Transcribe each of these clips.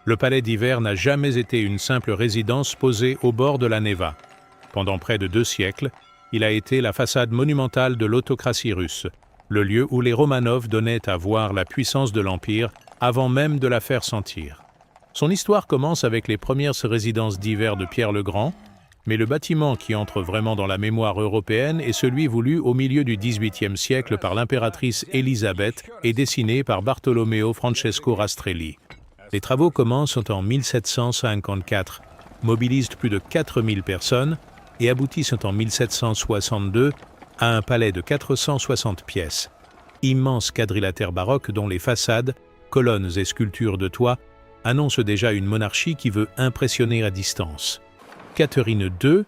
Le palais d'hiver n'a jamais été une simple résidence posée au bord de la Neva. Pendant près de 2 siècles, il a été la façade monumentale de l'autocratie russe, le lieu où les Romanov donnaient à voir la puissance de l'Empire avant même de la faire sentir. Son histoire commence avec les premières résidences d'hiver de Pierre le Grand, mais le bâtiment qui entre vraiment dans la mémoire européenne est celui voulu au milieu du XVIIIe siècle par l'impératrice Élisabeth et dessiné par Bartolomeo Francesco Rastrelli. Les travaux commencent en 1754, mobilisent plus de 4000 personnes et aboutissent en 1762 à un palais de 460 pièces. Immense quadrilatère baroque dont les façades, colonnes et sculptures de toit annoncent déjà une monarchie qui veut impressionner à distance. Catherine II,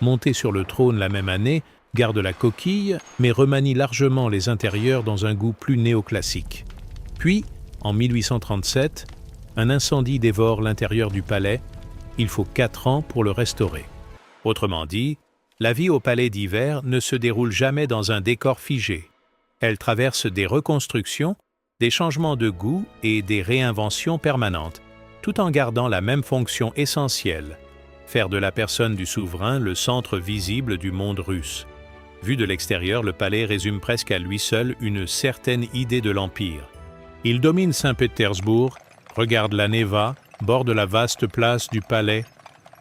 montée sur le trône la même année, garde la coquille, mais remanie largement les intérieurs dans un goût plus néoclassique. Puis, en 1837, un incendie dévore l'intérieur du palais. Il faut 4 ans pour le restaurer. Autrement dit, la vie au palais d'hiver ne se déroule jamais dans un décor figé. Elle traverse des reconstructions, des changements de goût et des réinventions permanentes, tout en gardant la même fonction essentielle, faire de la personne du souverain le centre visible du monde russe. Vu de l'extérieur, le palais résume presque à lui seul une certaine idée de l'Empire. Il domine Saint-Pétersbourg, regarde la Neva, borde la vaste place du palais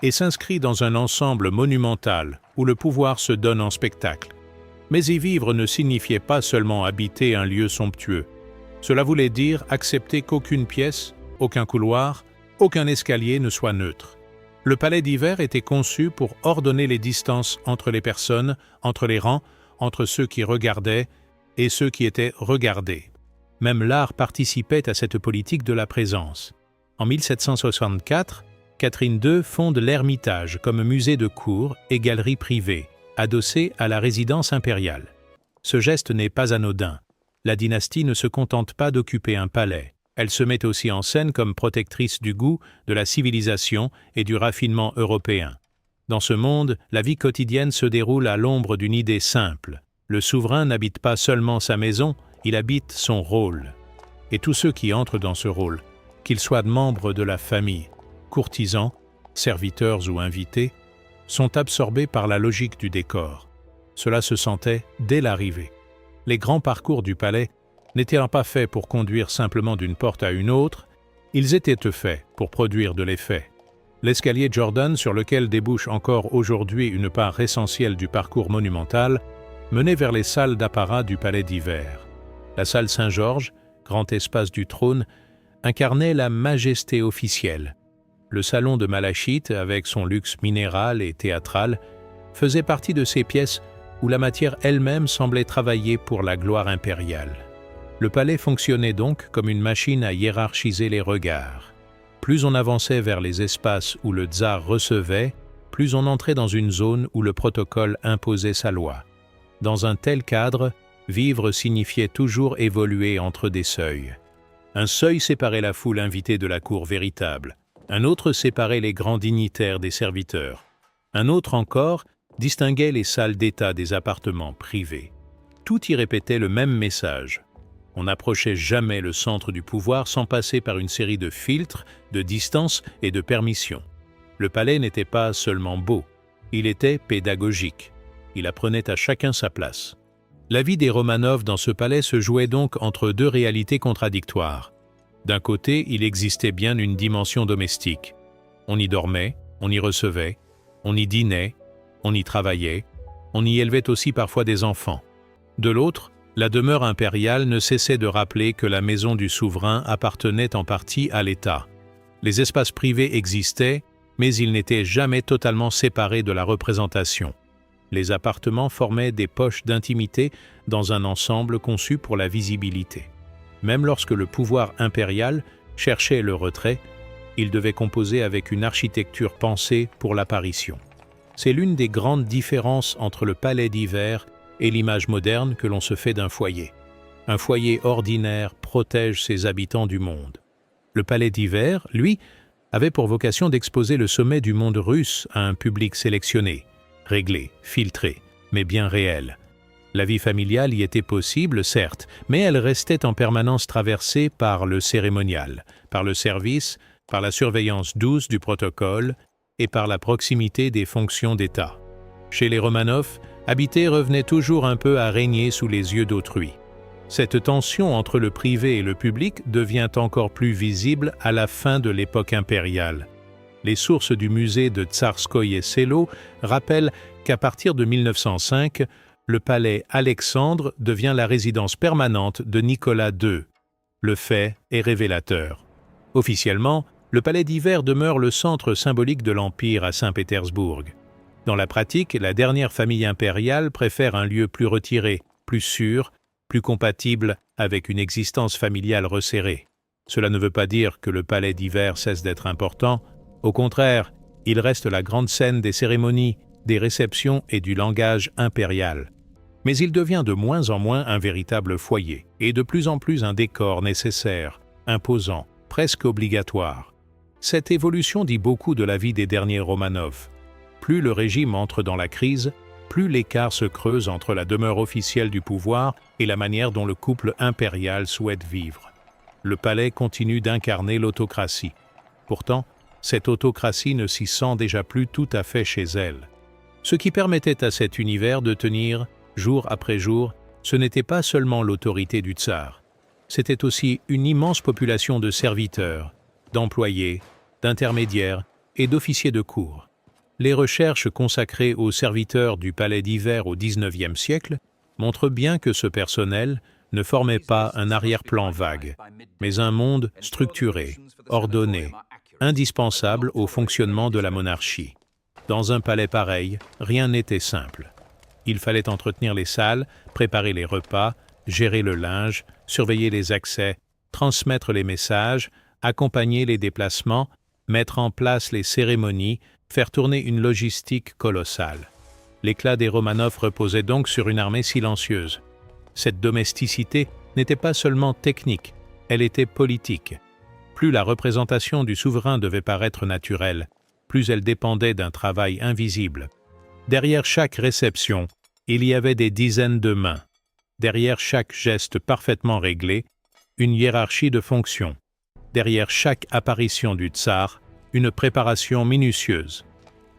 et s'inscrit dans un ensemble monumental où le pouvoir se donne en spectacle. Mais y vivre ne signifiait pas seulement habiter un lieu somptueux. Cela voulait dire accepter qu'aucune pièce, aucun couloir, aucun escalier ne soit neutre. Le palais d'hiver était conçu pour ordonner les distances entre les personnes, entre les rangs, entre ceux qui regardaient et ceux qui étaient regardés. Même l'art participait à cette politique de la présence. En 1764, Catherine II fonde l'Ermitage comme musée de cour et galerie privée, adossé à la résidence impériale. Ce geste n'est pas anodin. La dynastie ne se contente pas d'occuper un palais. Elle se met aussi en scène comme protectrice du goût, de la civilisation et du raffinement européen. Dans ce monde, la vie quotidienne se déroule à l'ombre d'une idée simple. Le souverain n'habite pas seulement sa maison, il habite son rôle. Et tous ceux qui entrent dans ce rôle, qu'ils soient membres de la famille, courtisans, serviteurs ou invités, sont absorbés par la logique du décor. Cela se sentait dès l'arrivée. Les grands parcours du palais n'étaient pas faits pour conduire simplement d'une porte à une autre, ils étaient faits pour produire de l'effet. L'escalier Jordan, sur lequel débouche encore aujourd'hui une part essentielle du parcours monumental, menait vers les salles d'apparat du palais d'hiver. La salle Saint-Georges, grand espace du trône, incarnait la majesté officielle. Le salon de Malachite, avec son luxe minéral et théâtral, faisait partie de ces pièces où la matière elle-même semblait travailler pour la gloire impériale. Le palais fonctionnait donc comme une machine à hiérarchiser les regards. Plus on avançait vers les espaces où le tsar recevait, plus on entrait dans une zone où le protocole imposait sa loi. Dans un tel cadre, vivre signifiait toujours évoluer entre des seuils. Un seuil séparait la foule invitée de la cour véritable. Un autre séparait les grands dignitaires des serviteurs. Un autre encore distinguait les salles d'État des appartements privés. Tout y répétait le même message. On n'approchait jamais le centre du pouvoir sans passer par une série de filtres, de distances et de permissions. Le palais n'était pas seulement beau, il était pédagogique. Il apprenait à chacun sa place. La vie des Romanov dans ce palais se jouait donc entre 2 réalités contradictoires. D'un côté, il existait bien une dimension domestique. On y dormait, on y recevait, on y dînait, on y travaillait, on y élevait aussi parfois des enfants. De l'autre, la demeure impériale ne cessait de rappeler que la maison du souverain appartenait en partie à l'État. Les espaces privés existaient, mais ils n'étaient jamais totalement séparés de la représentation. Les appartements formaient des poches d'intimité dans un ensemble conçu pour la visibilité. Même lorsque le pouvoir impérial cherchait le retrait, il devait composer avec une architecture pensée pour l'apparition. C'est l'une des grandes différences entre le palais d'hiver et l'image moderne que l'on se fait d'un foyer. Un foyer ordinaire protège ses habitants du monde. Le palais d'hiver, lui, avait pour vocation d'exposer le sommet du monde russe à un public sélectionné, réglé, filtré, mais bien réel. La vie familiale y était possible, certes, mais elle restait en permanence traversée par le cérémonial, par le service, par la surveillance douce du protocole et par la proximité des fonctions d'État. Chez les Romanov, habiter revenait toujours un peu à régner sous les yeux d'autrui. Cette tension entre le privé et le public devient encore plus visible à la fin de l'époque impériale. Les sources du musée de Tsarskoïe Selo rappellent qu'à partir de 1905, le palais Alexandre devient la résidence permanente de Nicolas II. Le fait est révélateur. Officiellement, le palais d'hiver demeure le centre symbolique de l'Empire à Saint-Pétersbourg. Dans la pratique, la dernière famille impériale préfère un lieu plus retiré, plus sûr, plus compatible avec une existence familiale resserrée. Cela ne veut pas dire que le palais d'hiver cesse d'être important. Au contraire, il reste la grande scène des cérémonies, des réceptions et du langage impérial. Mais il devient de moins en moins un véritable foyer, et de plus en plus un décor nécessaire, imposant, presque obligatoire. Cette évolution dit beaucoup de la vie des derniers Romanov. Plus le régime entre dans la crise, plus l'écart se creuse entre la demeure officielle du pouvoir et la manière dont le couple impérial souhaite vivre. Le palais continue d'incarner l'autocratie. Pourtant, cette autocratie ne s'y sent déjà plus tout à fait chez elle. Ce qui permettait à cet univers de tenir, jour après jour, ce n'était pas seulement l'autorité du tsar. C'était aussi une immense population de serviteurs, d'employés, d'intermédiaires et d'officiers de cour. Les recherches consacrées aux serviteurs du palais d'hiver au XIXe siècle montrent bien que ce personnel ne formait pas un arrière-plan vague, mais un monde structuré, ordonné, indispensable au fonctionnement de la monarchie. Dans un palais pareil, rien n'était simple. Il fallait entretenir les salles, préparer les repas, gérer le linge, surveiller les accès, transmettre les messages, accompagner les déplacements, mettre en place les cérémonies, faire tourner une logistique colossale. L'éclat des Romanov reposait donc sur une armée silencieuse. Cette domesticité n'était pas seulement technique, elle était politique. Plus la représentation du souverain devait paraître naturelle, plus elle dépendait d'un travail invisible. Derrière chaque réception, il y avait des dizaines de mains. Derrière chaque geste parfaitement réglé, une hiérarchie de fonctions. Derrière chaque apparition du tsar, une préparation minutieuse.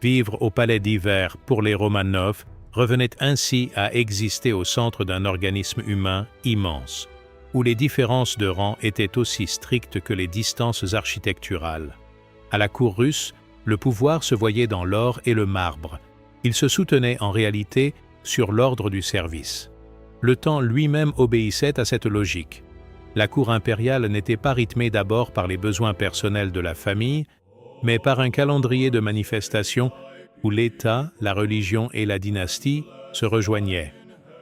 Vivre au palais d'hiver pour les Romanov revenait ainsi à exister au centre d'un organisme humain immense, où les différences de rang étaient aussi strictes que les distances architecturales. À la cour russe, le pouvoir se voyait dans l'or et le marbre. Il se soutenait en réalité sur l'ordre du service. Le temps lui-même obéissait à cette logique. La cour impériale n'était pas rythmée d'abord par les besoins personnels de la famille, mais par un calendrier de manifestations où l'État, la religion et la dynastie se rejoignaient.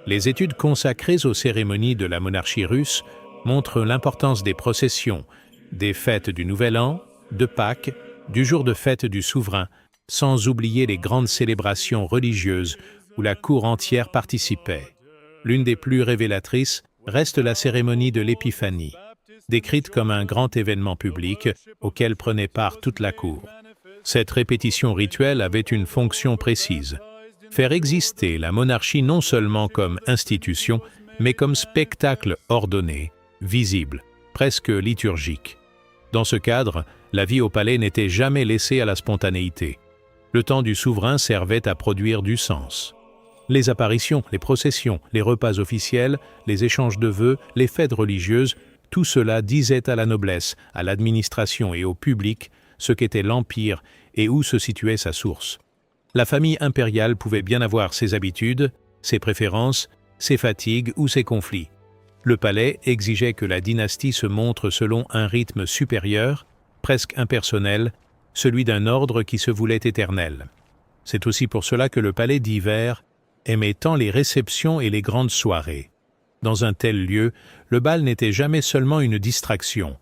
Les études consacrées aux cérémonies de la monarchie russe montrent l'importance des processions, des fêtes du Nouvel An, de Pâques, du jour de fête du souverain, sans oublier les grandes célébrations religieuses où la cour entière participait. L'une des plus révélatrices reste la cérémonie de l'Épiphanie, décrite comme un grand événement public auquel prenait part toute la cour. Cette répétition rituelle avait une fonction précise: faire exister la monarchie non seulement comme institution, mais comme spectacle ordonné, visible, presque liturgique. Dans ce cadre, la vie au palais n'était jamais laissée à la spontanéité. Le temps du souverain servait à produire du sens. Les apparitions, les processions, les repas officiels, les échanges de vœux, les fêtes religieuses, tout cela disait à la noblesse, à l'administration et au public ce qu'était l'Empire et où se situait sa source. La famille impériale pouvait bien avoir ses habitudes, ses préférences, ses fatigues ou ses conflits. Le palais exigeait que la dynastie se montre selon un rythme supérieur, presque impersonnel, celui d'un ordre qui se voulait éternel. C'est aussi pour cela que le palais d'hiver aimait tant les réceptions et les grandes soirées. Dans un tel lieu, le bal n'était jamais seulement une distraction.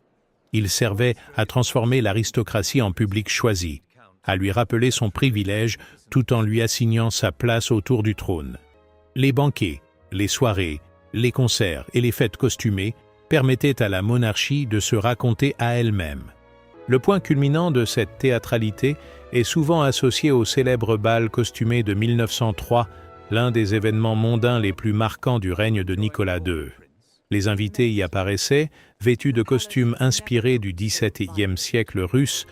Il servait à transformer l'aristocratie en public choisi, à lui rappeler son privilège tout en lui assignant sa place autour du trône. Les banquets, les soirées, les concerts et les fêtes costumées permettaient à la monarchie de se raconter à elle-même. Le point culminant de cette théâtralité est souvent associé au célèbre bal costumé de 1903, l'un des événements mondains les plus marquants du règne de Nicolas II. Les invités y apparaissaient, vêtus de costumes inspirés du XVIIe siècle russe,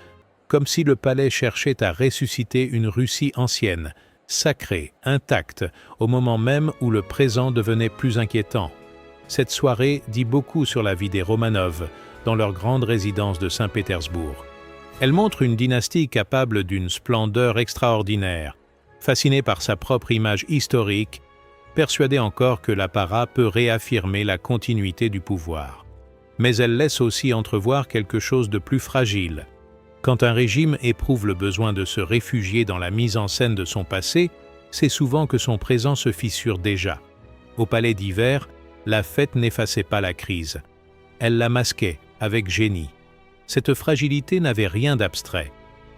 comme si le palais cherchait à ressusciter une Russie ancienne, sacrée, intacte, au moment même où le présent devenait plus inquiétant. Cette soirée dit beaucoup sur la vie des Romanov, dans leur grande résidence de Saint-Pétersbourg. Elle montre une dynastie capable d'une splendeur extraordinaire, fascinée par sa propre image historique, persuadée encore que l'apparat peut réaffirmer la continuité du pouvoir. Mais elle laisse aussi entrevoir quelque chose de plus fragile. Quand un régime éprouve le besoin de se réfugier dans la mise en scène de son passé, c'est souvent que son présent se fissure déjà. Au Palais d'Hiver, la fête n'effaçait pas la crise. Elle la masquait avec génie. Cette fragilité n'avait rien d'abstrait.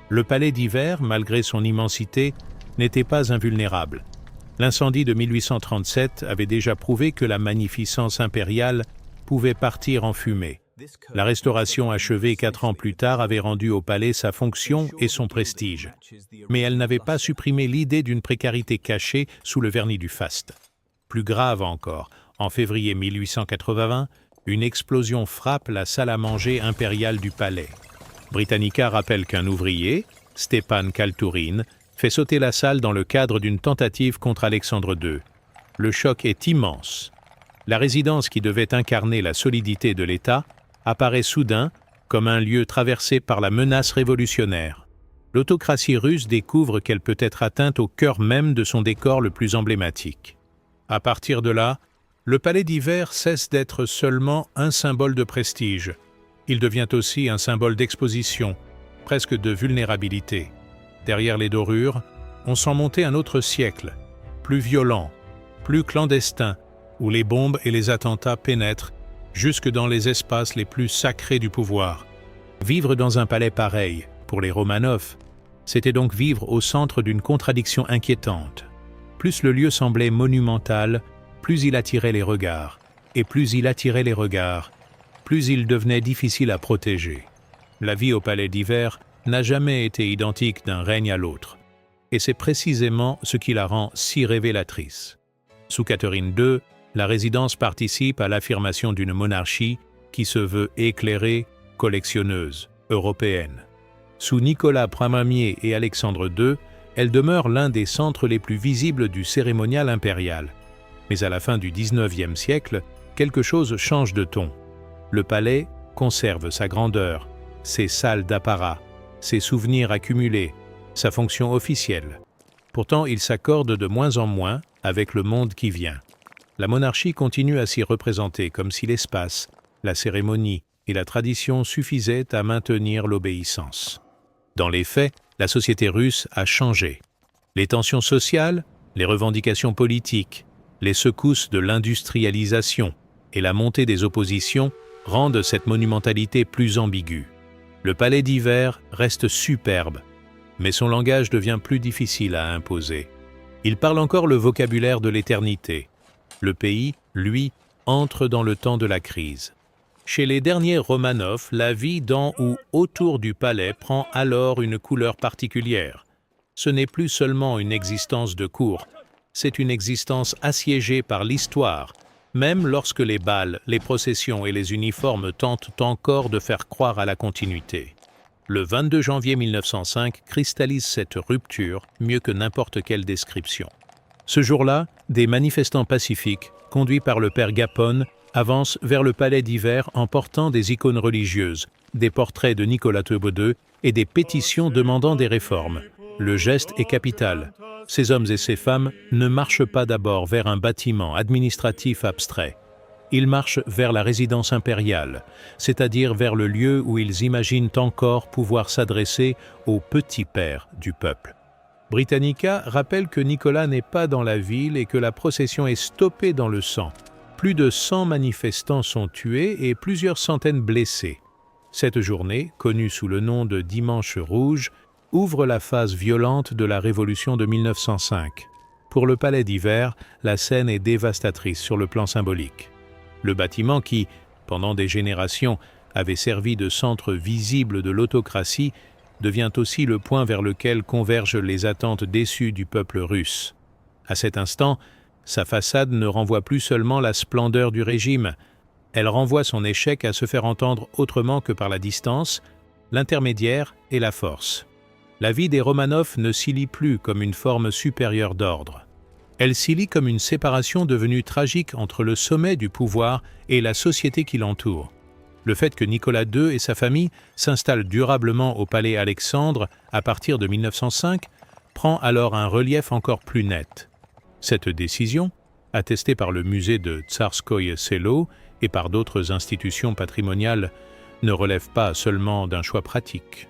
Le Palais d'Hiver, malgré son immensité, n'était pas invulnérable. L'incendie de 1837 avait déjà prouvé que la magnificence impériale pouvait partir en fumée. La restauration achevée 4 ans plus tard avait rendu au palais sa fonction et son prestige. Mais elle n'avait pas supprimé l'idée d'une précarité cachée sous le vernis du faste. Plus grave encore, en février 1880, une explosion frappe la salle à manger impériale du palais. Britannica rappelle qu'un ouvrier, Stepan Kaltourin, fait sauter la salle dans le cadre d'une tentative contre Alexandre II. Le choc est immense. La résidence qui devait incarner la solidité de l'État apparaît soudain comme un lieu traversé par la menace révolutionnaire. L'autocratie russe découvre qu'elle peut être atteinte au cœur même de son décor le plus emblématique. À partir de là, le Palais d'Hiver cesse d'être seulement un symbole de prestige. Il devient aussi un symbole d'exposition, presque de vulnérabilité. Derrière les dorures, on sent monter un autre siècle, plus violent, plus clandestin, où les bombes et les attentats pénètrent jusque dans les espaces les plus sacrés du pouvoir. Vivre dans un palais pareil, pour les Romanov, c'était donc vivre au centre d'une contradiction inquiétante. Plus le lieu semblait monumental, plus il attirait les regards, et plus il attirait les regards, plus il devenait difficile à protéger. La vie au Palais d'Hiver n'a jamais été identique d'un règne à l'autre, et c'est précisément ce qui la rend si révélatrice. Sous Catherine II, la résidence participe à l'affirmation d'une monarchie qui se veut éclairée, collectionneuse, européenne. Sous Nicolas Ier et Alexandre II, elle demeure l'un des centres les plus visibles du cérémonial impérial. Mais à la fin du XIXe siècle, quelque chose change de ton. Le palais conserve sa grandeur, ses salles d'apparat, ses souvenirs accumulés, sa fonction officielle. Pourtant, il s'accorde de moins en moins avec le monde qui vient. La monarchie continue à s'y représenter comme si l'espace, la cérémonie et la tradition suffisaient à maintenir l'obéissance. Dans les faits, la société russe a changé. Les tensions sociales, les revendications politiques, les secousses de l'industrialisation et la montée des oppositions rendent cette monumentalité plus ambiguë. Le Palais d'Hiver reste superbe, mais son langage devient plus difficile à imposer. Il parle encore le vocabulaire de l'éternité. Le pays, lui, entre dans le temps de la crise. Chez les derniers Romanov, la vie dans ou autour du palais prend alors une couleur particulière. Ce n'est plus seulement une existence de cour, c'est une existence assiégée par l'histoire, même lorsque les bals, les processions et les uniformes tentent encore de faire croire à la continuité. Le 22 janvier 1905 cristallise cette rupture mieux que n'importe quelle description. Ce jour-là, des manifestants pacifiques, conduits par le père Gapone, avancent vers le Palais d'Hiver en portant des icônes religieuses, des portraits de Nicolas II et des pétitions demandant des réformes. Le geste est capital. Ces hommes et ces femmes ne marchent pas d'abord vers un bâtiment administratif abstrait. Ils marchent vers la résidence impériale, c'est-à-dire vers le lieu où ils imaginent encore pouvoir s'adresser au petit père du peuple. Britannica rappelle que Nicolas n'est pas dans la ville et que la procession est stoppée dans le sang. Plus de 100 manifestants sont tués et plusieurs centaines blessés. Cette journée, connue sous le nom de Dimanche rouge, ouvre la phase violente de la Révolution de 1905. Pour le Palais d'Hiver, la scène est dévastatrice sur le plan symbolique. Le bâtiment qui, pendant des générations, avait servi de centre visible de l'autocratie, devient aussi le point vers lequel convergent les attentes déçues du peuple russe. À cet instant, sa façade ne renvoie plus seulement la splendeur du régime, Elle renvoie son échec à se faire entendre autrement que par la distance, l'intermédiaire et la force. La vie des Romanov ne s'y lit plus comme une forme supérieure d'ordre. Elle s'y lit comme une séparation devenue tragique entre le sommet du pouvoir et la société qui l'entoure. Le fait que Nicolas II et sa famille s'installent durablement au palais Alexandre à partir de 1905 prend alors un relief encore plus net. Cette décision, attestée par le musée de Tsarskoye Selo et par d'autres institutions patrimoniales, ne relève pas seulement d'un choix pratique.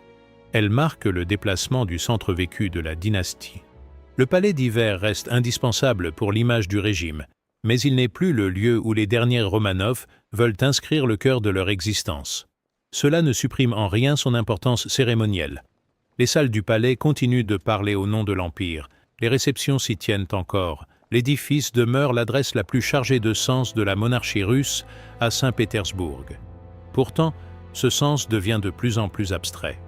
Elle marque le déplacement du centre vécu de la dynastie. Le palais d'hiver reste indispensable pour l'image du régime, mais il n'est plus le lieu où les derniers Romanov veulent inscrire le cœur de leur existence. Cela ne supprime en rien son importance cérémonielle. Les salles du palais continuent de parler au nom de l'Empire, les réceptions s'y tiennent encore, l'édifice demeure l'adresse la plus chargée de sens de la monarchie russe à Saint-Pétersbourg. Pourtant, ce sens devient de plus en plus abstrait.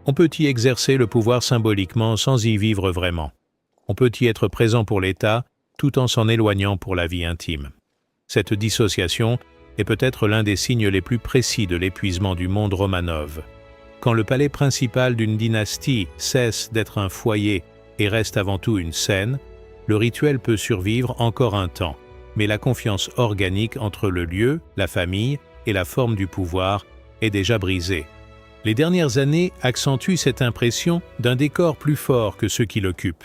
On peut y exercer le pouvoir symboliquement sans y vivre vraiment. On peut y être présent pour l'État, tout en s'en éloignant pour la vie intime. Cette dissociation est peut-être l'un des signes les plus précis de l'épuisement du monde Romanov. Quand le palais principal d'une dynastie cesse d'être un foyer et reste avant tout une scène, le rituel peut survivre encore un temps, mais la confiance organique entre le lieu, la famille et la forme du pouvoir est déjà brisée. Les dernières années accentuent cette impression d'un décor plus fort que ceux qui l'occupent.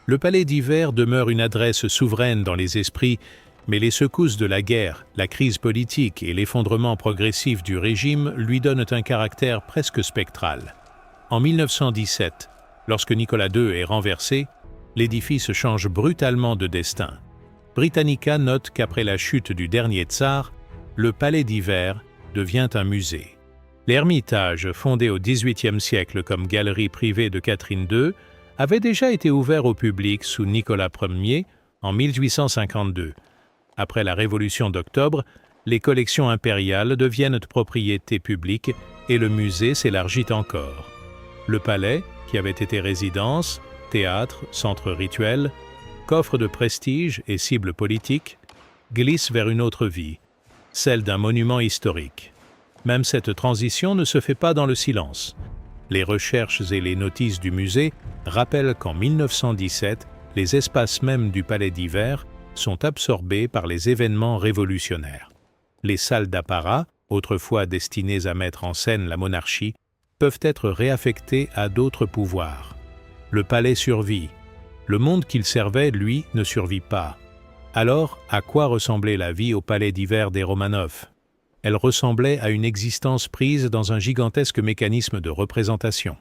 Le palais d'hiver demeure une adresse souveraine dans les esprits, mais les secousses de la guerre, la crise politique et l'effondrement progressif du régime lui donnent un caractère presque spectral. En 1917, lorsque Nicolas II est renversé, l'édifice change brutalement de destin. Britannica note qu'après la chute du dernier tsar, le palais d'hiver devient un musée. L'Ermitage, fondé au XVIIIe siècle comme galerie privée de Catherine II, avait déjà été ouvert au public sous Nicolas Ier en 1852. Après la Révolution d'octobre, les collections impériales deviennent de propriété publique et le musée s'élargit encore. Le palais, qui avait été résidence, théâtre, centre rituel, coffre de prestige et cible politique, glisse vers une autre vie, celle d'un monument historique. Même cette transition ne se fait pas dans le silence. Les recherches et les notices du musée rappellent qu'en 1917, les espaces mêmes du palais d'hiver sont absorbés par les événements révolutionnaires. Les salles d'apparat, autrefois destinées à mettre en scène la monarchie, peuvent être réaffectées à d'autres pouvoirs. Le palais survit. Le monde qu'il servait, lui, ne survit pas. Alors, à quoi ressemblait la vie au palais d'hiver des Romanov ? Elle ressemblait à une existence prise dans un gigantesque mécanisme de représentation.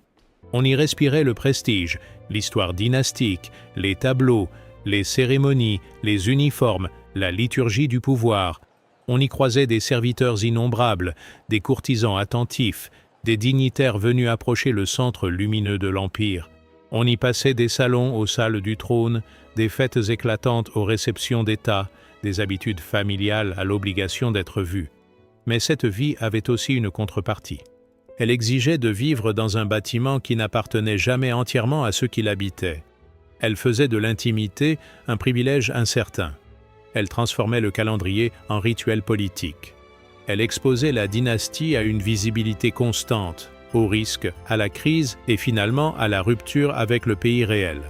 On y respirait le prestige, l'histoire dynastique, les tableaux, les cérémonies, les uniformes, la liturgie du pouvoir. On y croisait des serviteurs innombrables, des courtisans attentifs, des dignitaires venus approcher le centre lumineux de l'Empire. On y passait des salons aux salles du trône, des fêtes éclatantes aux réceptions d'État, des habitudes familiales à l'obligation d'être vues. Mais cette vie avait aussi une contrepartie. Elle exigeait de vivre dans un bâtiment qui n'appartenait jamais entièrement à ceux qui l'habitaient. Elle faisait de l'intimité un privilège incertain. Elle transformait le calendrier en rituel politique. Elle exposait la dynastie à une visibilité constante, au risque, à la crise et finalement à la rupture avec le pays réel.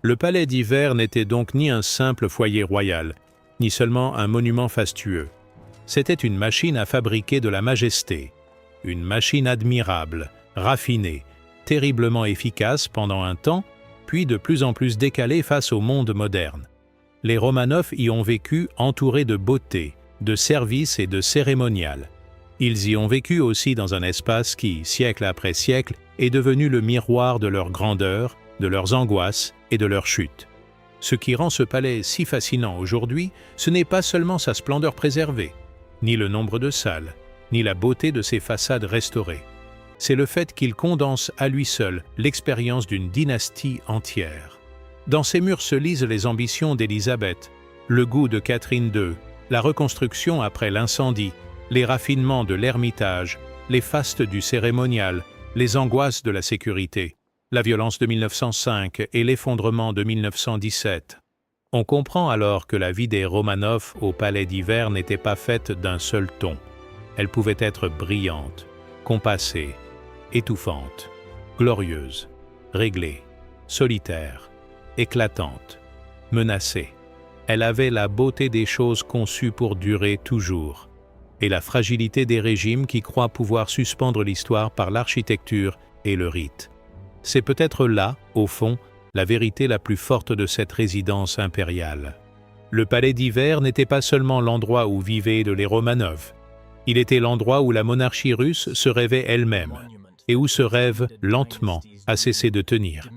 Le palais d'hiver n'était donc ni un simple foyer royal, ni seulement un monument fastueux. C'était une machine à fabriquer de la majesté, une machine admirable, raffinée, terriblement efficace pendant un temps, puis de plus en plus décalée face au monde moderne. Les Romanov y ont vécu entourés de beauté, de service et de cérémonial. Ils y ont vécu aussi dans un espace qui, siècle après siècle, est devenu le miroir de leur grandeur, de leurs angoisses et de leur chute. Ce qui rend ce palais si fascinant aujourd'hui, ce n'est pas seulement sa splendeur préservée, ni le nombre de salles, ni la beauté de ses façades restaurées. C'est le fait qu'il condense à lui seul l'expérience d'une dynastie entière. Dans ses murs se lisent les ambitions d'Élisabeth, le goût de Catherine II, la reconstruction après l'incendie, les raffinements de l'Ermitage, les fastes du cérémonial, les angoisses de la sécurité, la violence de 1905 et l'effondrement de 1917. On comprend alors que la vie des Romanov au palais d'hiver n'était pas faite d'un seul ton. Elle pouvait être brillante, compassée, étouffante, glorieuse, réglée, solitaire, éclatante, menacée. Elle avait la beauté des choses conçues pour durer toujours, et la fragilité des régimes qui croient pouvoir suspendre l'histoire par l'architecture et le rite. C'est peut-être là, au fond, la vérité la plus forte de cette résidence impériale. Le palais d'hiver n'était pas seulement l'endroit où vivaient les Romanov. Il était l'endroit où la monarchie russe se rêvait elle-même, et où ce rêve, lentement, a cessé de tenir.